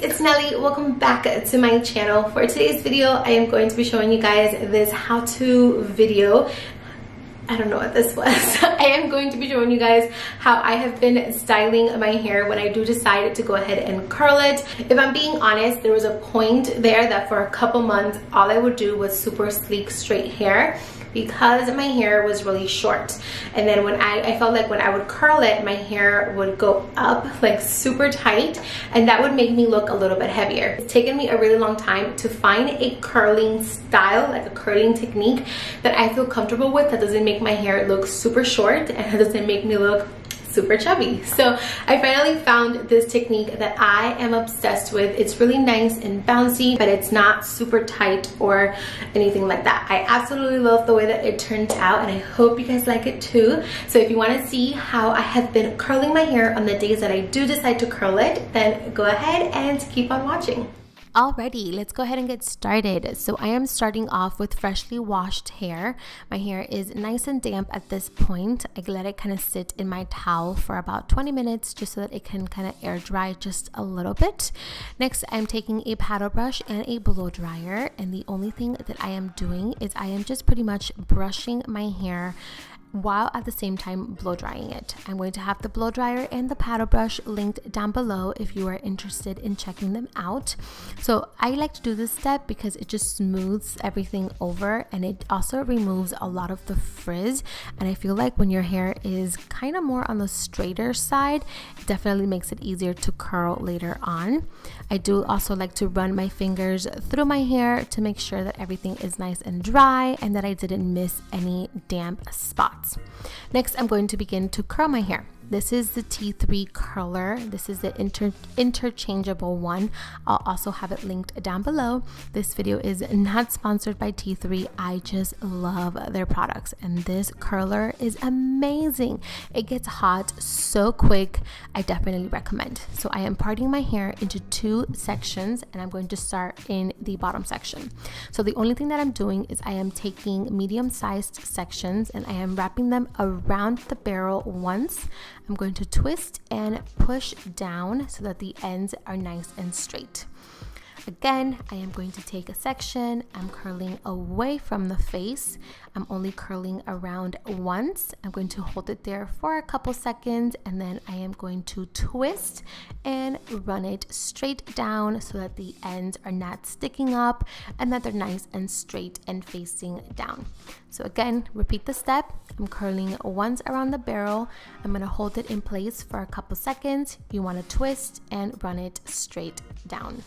it's Nelly. Welcome back to my channel. For today's video, I am going to be showing you guys this how-to video. I don't know what this was. I am going to be showing you guys how I have been styling my hair when I do decide to go ahead and curl it. If I'm being honest, there was a point there that for a couple months, all I would do was super sleek, straight hair, because my hair was really short. And then when I felt like when I would curl it, my hair would go up like super tight, and that would make me look a little bit heavier. It's taken me a really long time to find a curling style, like a curling technique that I feel comfortable with, that doesn't make my hair look super short and doesn't make me look super chubby. So I finally found this technique that I am obsessed with. It's really nice and bouncy, but it's not super tight or anything like that. I absolutely love the way that it turns out, and I hope you guys like it too. So if you want to see how I have been curling my hair on the days that I do decide to curl it, then go ahead and keep on watching. Alrighty, let's go ahead and get started. So I am starting off with freshly washed hair. My hair is nice and damp at this point. I let it kind of sit in my towel for about 20 minutes just so that it can kind of air dry just a little bit. Next, I'm taking a paddle brush and a blow dryer, and the only thing that I am doing is I am just pretty much brushing my hair while at the same time blow drying it. I'm going to have the blow dryer and the paddle brush linked down below if you are interested in checking them out. So I like to do this step because it just smooths everything over, and it also removes a lot of the frizz. And I feel like when your hair is kind of more on the straighter side, it definitely makes it easier to curl later on. I do also like to run my fingers through my hair to make sure that everything is nice and dry and that I didn't miss any damp spots. Next, I'm going to begin to curl my hair. This is the T3 curler. This is the interchangeable one. I'll also have it linked down below. This video is not sponsored by T3. I just love their products, and this curler is amazing. It gets hot so quick. I definitely recommend. So I am parting my hair into two sections, and I'm going to start in the bottom section. So the only thing that I'm doing is I am taking medium-sized sections and I am wrapping them around the barrel once. I'm going to twist and push down so that the ends are nice and straight. Again, I am going to take a section. I'm curling away from the face. I'm only curling around once. I'm going to hold it there for a couple seconds, and then I am going to twist and run it straight down so that the ends are not sticking up and that they're nice and straight and facing down. So again, repeat the step. I'm curling once around the barrel. I'm going to hold it in place for a couple seconds. You want to twist and run it straight down.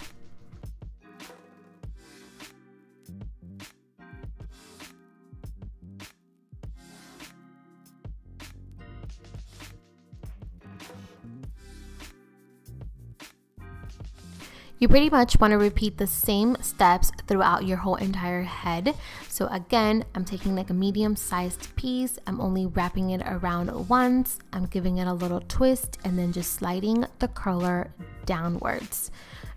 You pretty much want to repeat the same steps throughout your whole entire head. So again, I'm taking like a medium-sized piece. I'm only wrapping it around once. I'm giving it a little twist and then just sliding the curler downwards.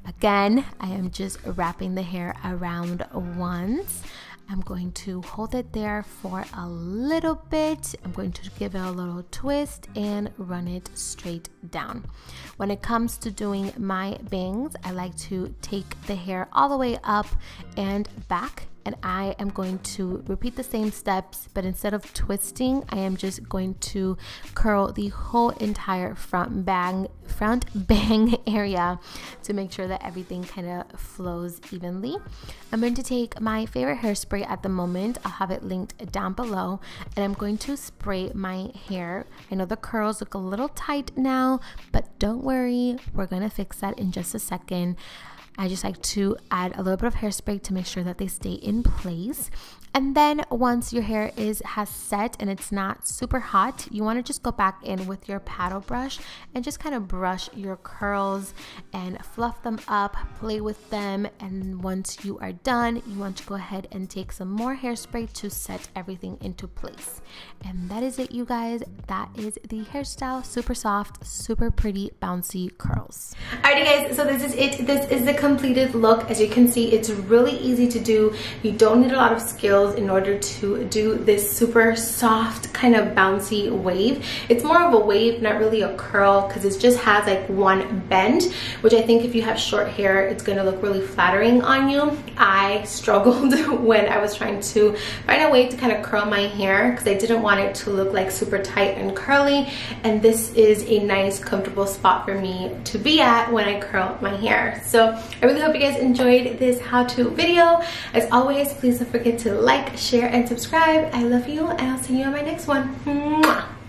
Again, I am just wrapping the hair around once. I'm going to hold it there for a little bit. I'm going to give it a little twist and run it straight down. When it comes to doing my bangs, I like to take the hair all the way up and back, and I am going to repeat the same steps, but instead of twisting, I am just going to curl the whole entire front bang area to make sure that everything kind of flows evenly. I'm going to take my favorite hairspray at the moment. I'll have it linked down below, and I'm going to spray my hair. I know the curls look a little tight now, but don't worry, we're gonna fix that in just a second. I just like to add a little bit of hairspray to make sure that they stay in place. And then once your hair has set and it's not super hot, you want to just go back in with your paddle brush and just kind of brush your curls and fluff them up, play with them. And once you are done, you want to go ahead and take some more hairspray to set everything into place. And that is it, you guys. That is the hairstyle. Super soft, super pretty, bouncy curls. Alrighty guys, so this is it. This is the completed look. As you can see, it's really easy to do. You don't need a lot of skills in order to do this super soft kind of bouncy wave. It's more of a wave, not really a curl, because it just has like one bend, which I think if you have short hair, it's going to look really flattering on you. I struggled when I was trying to find a way to kind of curl my hair because I didn't want it to look like super tight and curly, and this is a nice comfortable spot for me to be at when I curl my hair. So I really hope you guys enjoyed this how-to video. As always, please don't forget to like, share, and subscribe. I love you, and I'll see you on my next one. Mwah!